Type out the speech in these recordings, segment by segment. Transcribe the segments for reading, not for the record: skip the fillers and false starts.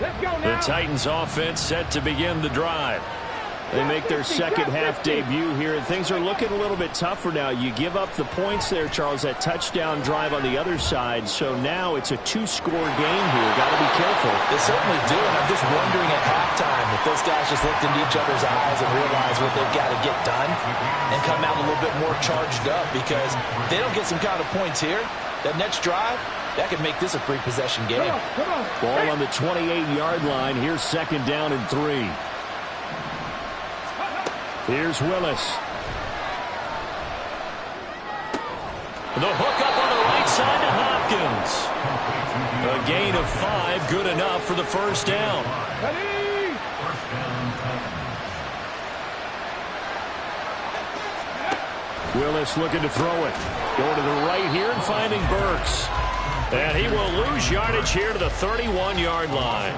The Titans offense set to begin the drive. They make their second half debut here, and things are looking a little bit tougher now. You give up the points there, Charles, that touchdown drive on the other side. So now it's a two-score game here. Got to be careful. They certainly do, and I'm just wondering at halftime if those guys just looked into each other's eyes and realized what they've got to get done and come out a little bit more charged up, because if they don't get some kind of points here, that next drive, that could make this a three-possession game. Ball on the 28-yard line. Here's second down and 3. Here's Willis. The hook up on the right side to Hopkins. A gain of 5, good enough for the first down. Willis looking to throw it. Going to the right here and finding Burks. And he will lose yardage here to the 31-yard line.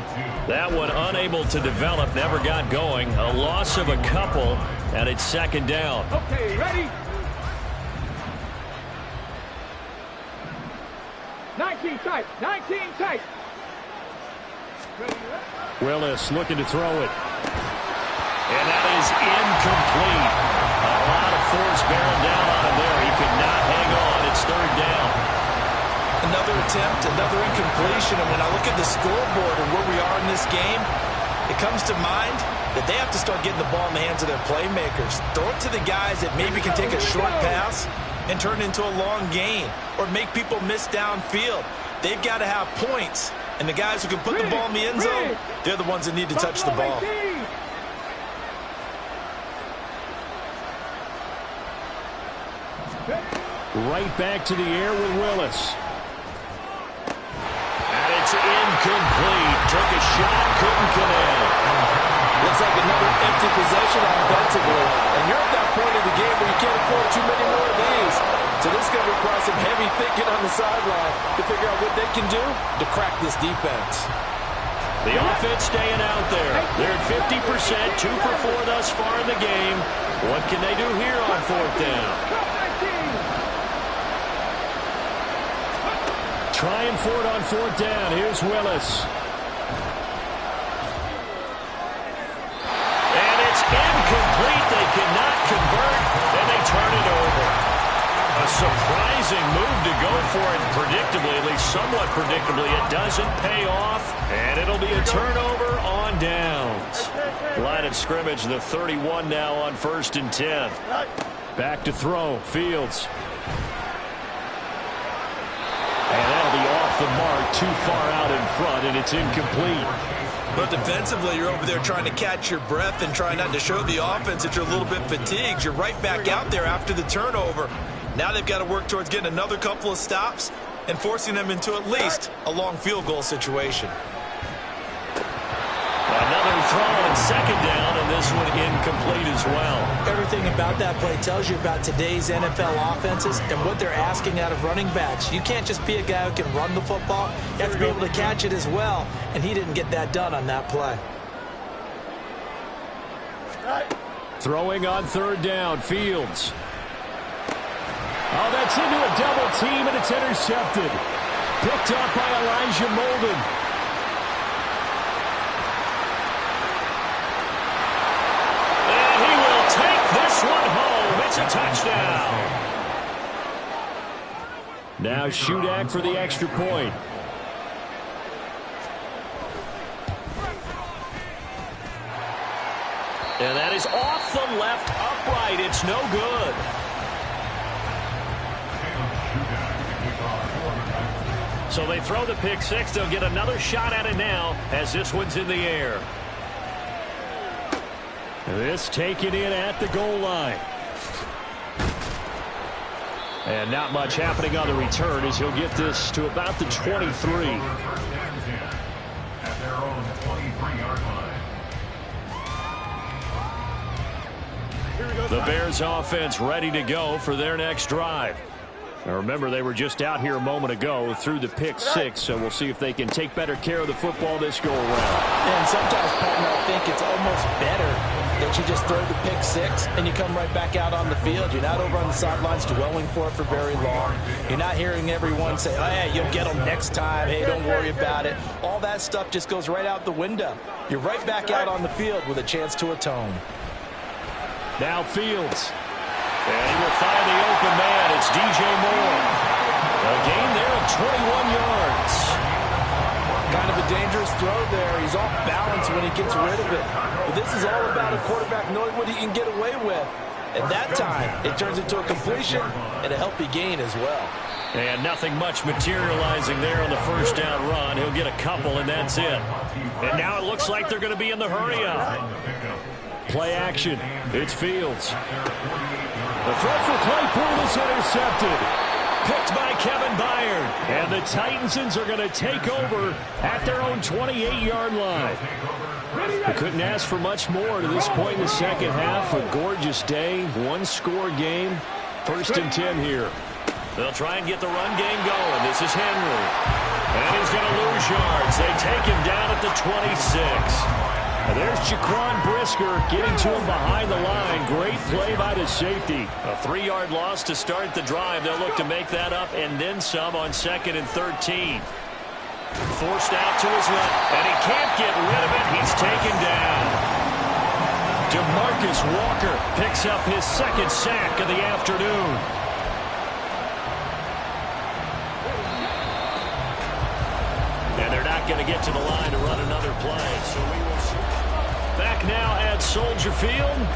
That one unable to develop, never got going. A loss of a couple, and it's second down. Okay, ready? 19 tight, 19 tight. Willis looking to throw it. And that is incomplete. A lot of force bearing down on him there. He could not hang on. It's third down. Another attempt, another incompletion. And when I look at the scoreboard and where we are in this game, it comes to mind that they have to start getting the ball in the hands of their playmakers. Throw it to the guys that maybe can take a short pass and turn it into a long gain, or make people miss downfield. They've got to have points. And the guys who can put the ball in the end zone, they're the ones that need to touch the ball. Right back to the air with Willis. And it's incomplete. Took a shot, couldn't connect. Looks like another empty possession offensively. And you're at that point of the game where you can't afford too many more of these. So this is going to require some heavy thinking on the sideline to figure out what they can do to crack this defense. The offense staying out there. They're at 50%, 2 for 4 thus far in the game. What can they do here on fourth down? Trying for it on fourth down. Here's Willis. And it's incomplete. They cannot convert, and they turn it over. A surprising move to go for it predictably, at least somewhat predictably. It doesn't pay off, and it'll be a turnover on downs. Line of scrimmage, the 31 now on 1st and 10. Back to throw. Fields. And that'll be off the mark, too far out in front, and it's incomplete. But defensively, you're over there trying to catch your breath and try not to show the offense that you're a little bit fatigued. You're right back out there after the turnover. Now they've got to work towards getting another couple of stops and forcing them into at least a long field goal situation. Another throw and second down, and this one incomplete as well. Everything about that play tells you about today's NFL offenses and what they're asking out of running backs. You can't just be a guy who can run the football. You have to be able to catch it as well, and he didn't get that done on that play. Throwing on third down, Fields. Oh, that's into a double team, and it's intercepted. Picked up by Elijah Molden. And he will take this one home. It's a touchdown. Now Shudak for the extra point. And that is off the left upright. It's no good. So they throw the pick six. They'll get another shot at it now as this one's in the air. This taken in at the goal line. And not much happening on the return as he'll get this to about the 23. At their own 23-yard line. The Bears offense ready to go for their next drive. Now remember, they were just out here a moment ago through the pick six, so we'll see if they can take better care of the football this go around. And sometimes, partner, I think it's almost better that you just throw the pick six and you come right back out on the field. You're not over on the sidelines dwelling for it for very long. You're not hearing everyone say, oh, yeah, you'll get them next time. Hey, don't worry about it. All that stuff just goes right out the window. You're right back out on the field with a chance to atone. Now Fields. And he will find the open man. It's DJ Moore. A gain there of 21 yards. Kind of a dangerous throw there. He's off balance when he gets rid of it. But this is all about a quarterback knowing what he can get away with. At that time, it turns into a completion and a healthy gain as well. And nothing much materializing there on the first down run. He'll get a couple, and that's it. And now it looks like they're going to be in the hurry-up. Play action. It's Fields. The throw for Claypool is intercepted. Picked by Kevin Byard. And the Titans are going to take over at their own 28-yard line. I couldn't ask for much more to this point in the second half. A gorgeous day, one-score game. 1st and 10 here. They'll try and get the run game going. This is Henry. And he's going to lose yards. They take him down at the 26. And there's Jaquan Brisker getting to him behind the line. Great play by the safety. A 3-yard loss to start the drive. They'll look to make that up and then some on 2nd and 13. Forced out to his left, and he can't get rid of it. He's taken down. DeMarcus Walker picks up his 2nd sack of the afternoon. And they're not going to get to the line to run another play. So we will see. Back now at Soldier Field.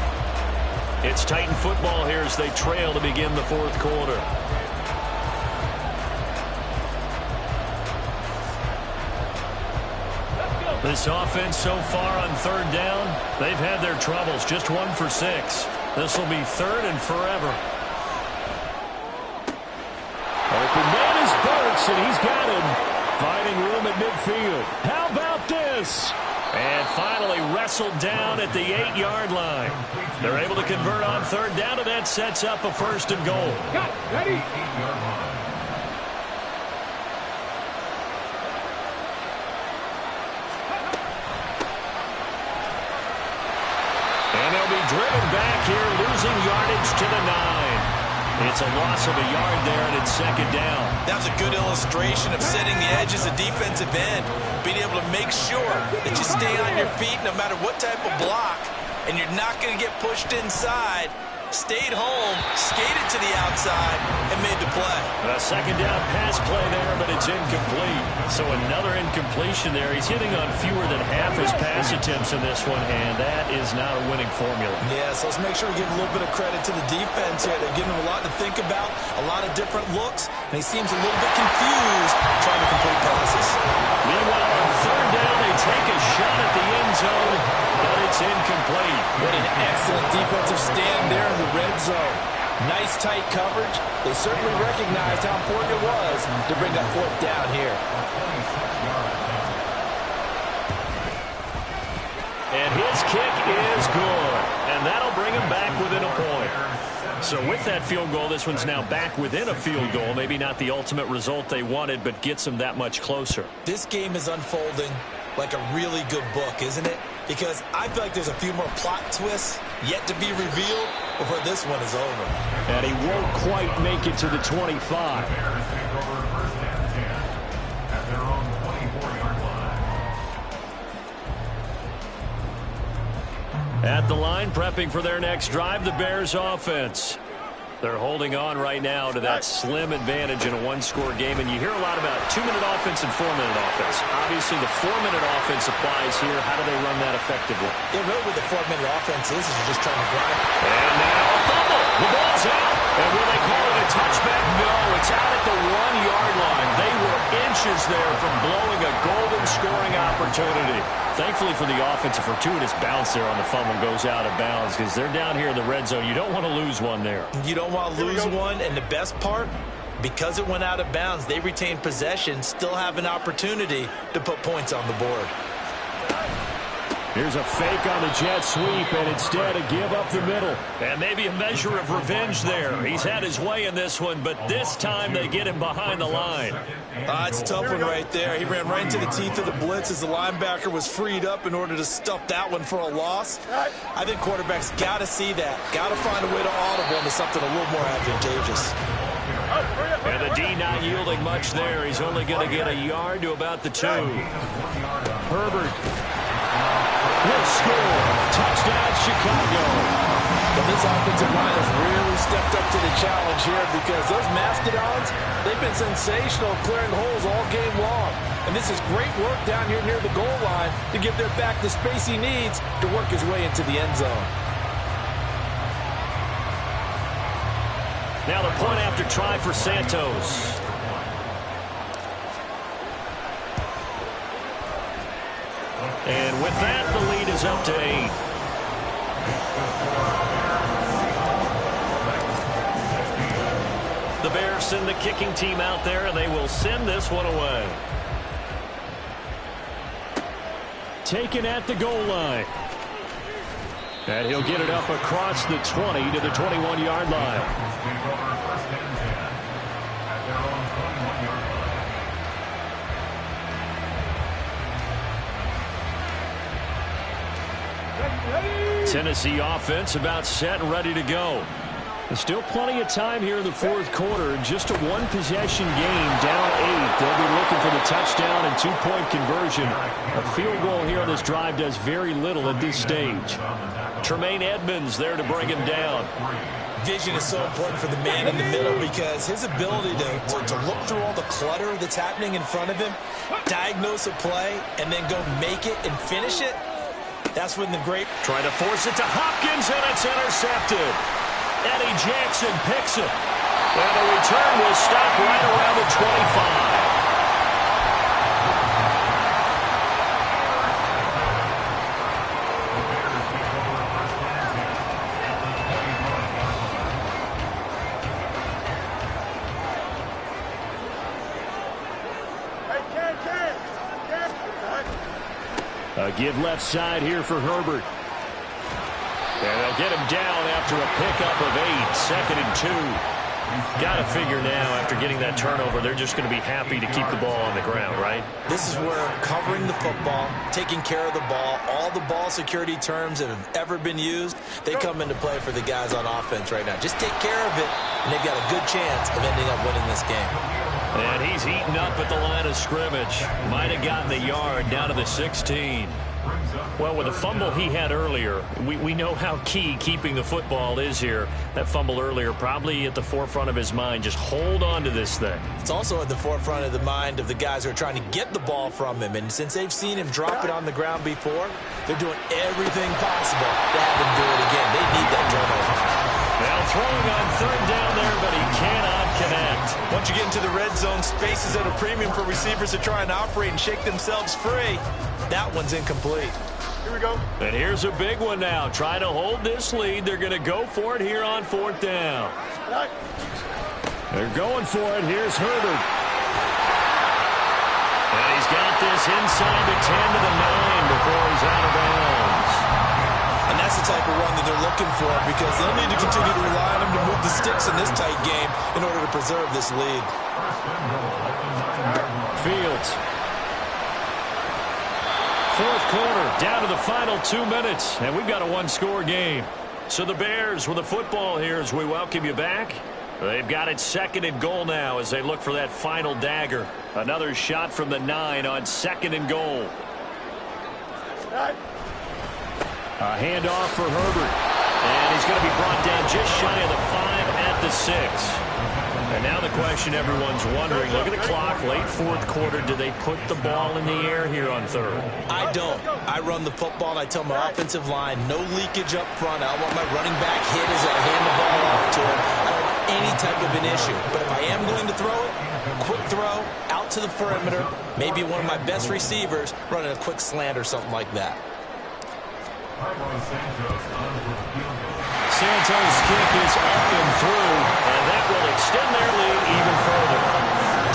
It's Titan football here as they trail to begin the 4th quarter. This offense so far on 3rd down, they've had their troubles. Just 1 for 6. This will be 3rd and forever. Open man is Burks, and he's got him. Finding room at midfield. How about this? And finally wrestled down at the 8-yard line. They're able to convert on 3rd down, and that sets up a 1st and goal. Got ready. And they'll be driven back here, losing yardage to the 9. It's a loss of a yard there, and it's 2nd down. That was a good illustration of setting the edge as a defensive end. Being able to make sure that you stay on your feet no matter what type of block, and you're not going to get pushed inside. Stayed home, skated to the outside, and made the play. A 2nd down pass play there, but it's incomplete. So another incompletion there. He's hitting on fewer than half his pass attempts in this one, and that is not a winning formula. Yeah, so let's make sure we give a little bit of credit to the defense here. They're giving him a lot to think about, a lot of different looks, and he seems a little bit confused trying to complete passes. Meanwhile, on 3rd down, they take a shot at the end zone, but it's incomplete. What an excellent defensive stand there in the red zone. Nice tight coverage. They certainly recognized how important it was to bring up 4th down here. And his kick is good. And that'll bring him back within a point. So with that field goal, this one's now back within a field goal. Maybe not the ultimate result they wanted, but gets them that much closer. This game is unfolding like a really good book, isn't it? Because I feel like there's a few more plot twists yet to be revealed before this one is over. And he won't quite make it to the 25. At their own 24-yard line. At the line, prepping for their next drive, the Bears offense. They're holding on right now to that slim advantage in a one-score game, and you hear a lot about 2-minute offense and 4-minute offense. Obviously, the 4-minute offense applies here. How do they run that effectively? Yeah, really what the 4-minute offense is you're just trying to grind. And now a fumble. The ball's out. And will they call it a touchback? No, it's out at the 1-yard line. They were inches there from blowing a golden scoring opportunity. Thankfully for the offense, a fortuitous bounce there on the fumble goes out of bounds because they're down here in the red zone. You don't want to lose one there. You don't want to lose one, and the best part, because it went out of bounds, they retain possession, still have an opportunity to put points on the board. Here's a fake on the jet sweep, and instead a give up the middle. And maybe a measure of revenge there. He's had his way in this one, but this time they get him behind the line. It's a tough one right there. He ran right into the teeth of the blitz as the linebacker was freed up in order to stuff that one for a loss. I think quarterbacks got to see that. Got to find a way to audible into something a little more advantageous. And the D not yielding much there. He's only going to get a yard to about the 2. Herbert will score. Touchdown, Chicago. But this offensive line has really stepped up to the challenge here because those Mastodons, they've been sensational clearing holes all game long. And this is great work down here near the goal line to give their back the space he needs to work his way into the end zone. Now the point after try for Santos. And with that, the lead is up to 8. The Bears send the kicking team out there, and they will send this one away. Taken at the goal line. And he'll get it up across the 20 to the 21-yard line. Tennessee offense about set and ready to go. There's still plenty of time here in the fourth quarter. Just a one-possession game, down 8. They'll be looking for the touchdown and two-point conversion. A field goal here on this drive does very little at this stage. Tremaine Edmonds there to bring him down. Vision is so important for the man in the middle because his ability to look through all the clutter that's happening in front of him, diagnose a play, and then go make it and finish it, that's when the great... Trying to force it to Hopkins, and it's intercepted. Eddie Jackson picks it. And the return will stop right around the 25. A give left side here for Herbert. And they'll get him down after a pickup of 8. Second and 2. Got to figure now, after getting that turnover, they're just going to be happy to keep the ball on the ground, right? This is where covering the football, taking care of the ball, all the ball security terms that have ever been used, they come into play for the guys on offense right now. Just take care of it, and they've got a good chance of ending up winning this game. And he's eaten up at the line of scrimmage. Might have gotten the yard down to the 16. Well, with the fumble he had earlier, we know how key keeping the football is here. That fumble earlier probably at the forefront of his mind. Just hold on to this thing. It's also at the forefront of the mind of the guys who are trying to get the ball from him. And since they've seen him drop it on the ground before, they're doing everything possible to have him do it again. They need that turnover. Now throwing on third down there, but he cannot connect. Once you get into the red zone, space is at a premium for receivers to try and operate and shake themselves free. That one's incomplete. Here we go. And here's a big one now. Trying to hold this lead. They're going to go for it here on fourth down. They're going for it. Here's Herbert. And he's got this inside the 10 to the 9 before he's out of bounds. And that's the type of run that they're looking for because they'll need to continue to rely on him to move the sticks in this tight game in order to preserve this lead. Fields. Fourth quarter, down to the final 2 minutes, and we've got a one-score game. So the Bears with the football here as we welcome you back. They've got it second and goal now as they look for that final dagger. Another shot from the 9 on second and goal. A handoff for Herbert. And he's going to be brought down just shy of the 5 at the 6. And now the question everyone's wondering, look at the clock, late fourth quarter, do they put the ball in the air here on third? I don't. I run the football, and I tell my offensive line, no leakage up front. I don't want my running back hit as I hand the ball off to him. I don't want any type of an issue. But if I am going to throw it, quick throw, out to the perimeter, maybe one of my best receivers running a quick slant or something like that. Santos' kick is up and through, and that will extend their lead even further.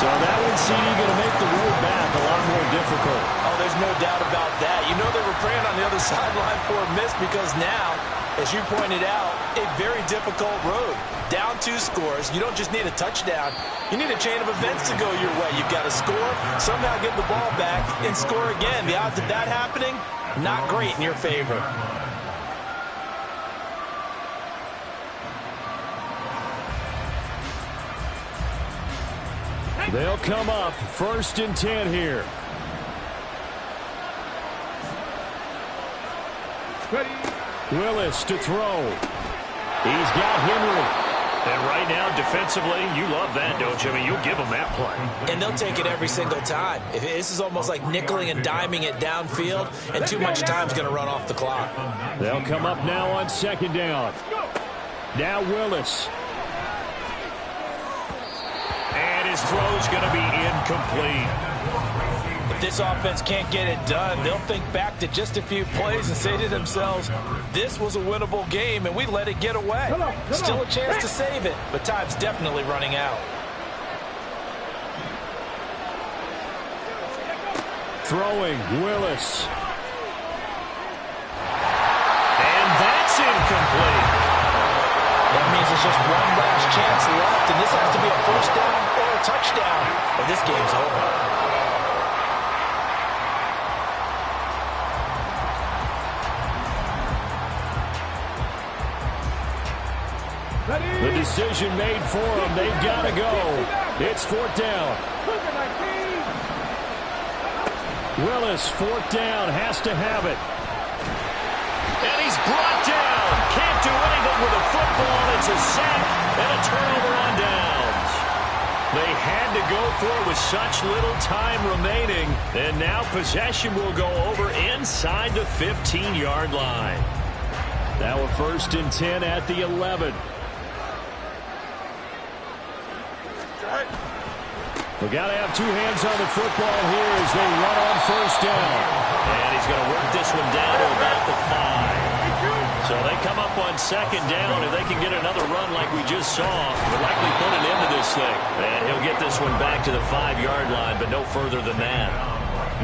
So that one, CD, going to make the road back a lot more difficult. Oh, there's no doubt about that. You know they were praying on the other sideline for a miss because now, as you pointed out, a very difficult road. Down 2 scores. You don't just need a touchdown. You need a chain of events to go your way. You've got to score, somehow get the ball back, and score again. The odds of that happening, not great in your favor. They'll come up 1st and 10 here. Ready. Willis to throw. He's got Henry. And right now, defensively, you love that, don't you? I mean, you'll give them that play. And they'll take it every single time. This is almost like nickeling and diming it downfield, and too much time's going to run off the clock. They'll come up now on 2nd down. Now Willis. And his throw's going to be incomplete. If this offense can't get it done, they'll think back to just a few plays and say to themselves, this was a winnable game and we let it get away. Still a chance to save it, but time's definitely running out. Throwing, Willis. And that's incomplete. That means there's just one last chance left, and this has to be a 1st down or a touchdown, or this game's over. The decision made for them. They've got to go. It's 4th down. Willis, 4th down, has to have it. And he's brought down. Can't do anything with a football. It's a sack and a turnover on downs. They had to go for it with such little time remaining. And now possession will go over inside the 15-yard line. Now a 1st and 10 at the 11. We've got to have 2 hands on the football here as they run on 1st down. And he's going to work this one down to about the 5. So they come up on 2nd down. If they can get another run like we just saw, we'll likely put an end to this thing. And he'll get this one back to the 5-yard line, but no further than that.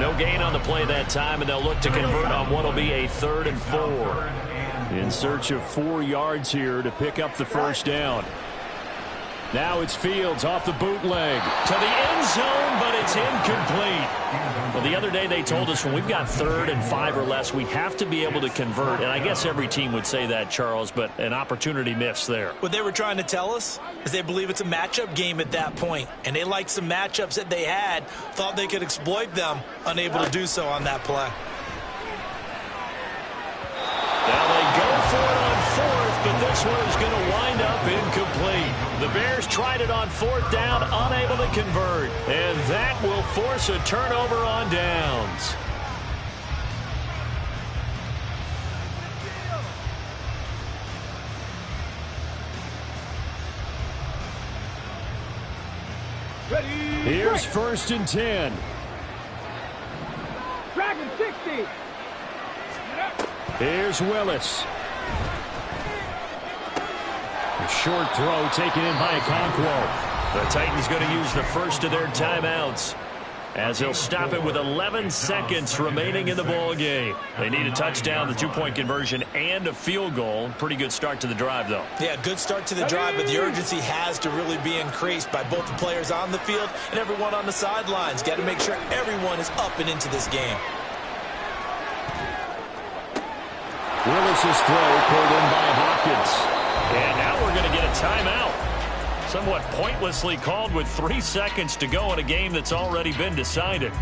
No gain on the play that time, and they'll look to convert on what will be a 3rd and 4. In search of 4 yards here to pick up the 1st down. Now it's Fields off the bootleg to the end zone, but it's incomplete. Well, the other day they told us when we've got 3rd and 5 or less, we have to be able to convert. And I guess every team would say that, Charles, but an opportunity missed there. What they were trying to tell us is they believe it's a matchup game at that point. And they liked some matchups that they had, thought they could exploit them, unable to do so on that play. Now they go for it on 4th, but this one is going to wind up incomplete. The Bears tried it on 4th down, unable to convert. And that will force a turnover on downs. Here's 1st and 10. Dragon 60. Here's Willis. A short throw taken in by Okonkwo. The Titans going to use the first of their timeouts as they'll stop it with 11 seconds remaining in the ball game. They need a touchdown, the 2-point conversion, and a field goal. Pretty good start to the drive, though. Yeah, good start to the drive, but the urgency has to really be increased by both the players on the field and everyone on the sidelines. Got to make sure everyone is up and into this game. Willis's throw pulled in by Hopkins. And now we're going to get a timeout. Somewhat pointlessly called with 3 seconds to go in a game that's already been decided.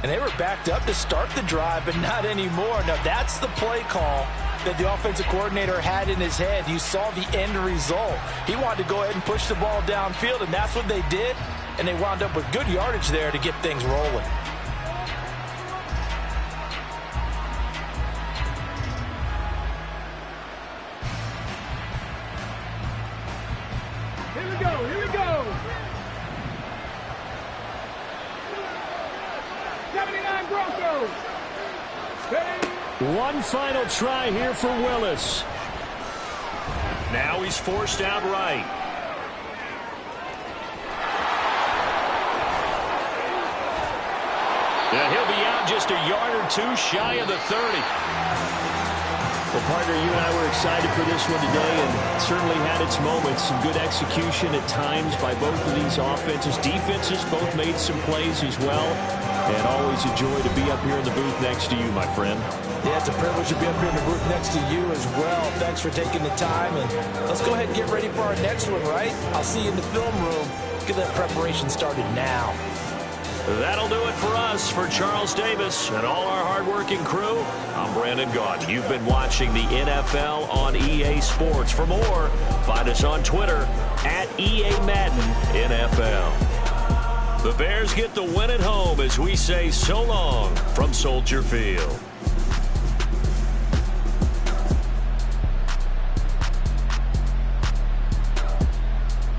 And they were backed up to start the drive, but not anymore. Now, that's the play call that the offensive coordinator had in his head. You saw the end result. He wanted to go ahead and push the ball downfield, and that's what they did. And they wound up with good yardage there to get things rolling. Here we go. 79 Broncos. Ready? One final try here for Willis. Now he's forced out right. And he'll be out just a yard or two shy of the 30. Well, partner, you and I were excited for this one today, and certainly had its moments. Some good execution at times by both of these offenses. Defenses both made some plays as well. And always a joy to be up here in the booth next to you, my friend. Yeah, it's a privilege to be up here in the booth next to you as well. Thanks for taking the time, and let's go ahead and get ready for our next one, right? I'll see you in the film room. Get that preparation started now. That'll do it for us. For Charles Davis and all our hardworking crew, I'm Brandon Gaudin. You've been watching the NFL on EA Sports. For more, find us on Twitter at EA Madden NFL. The Bears get the win at home as we say so long from Soldier Field.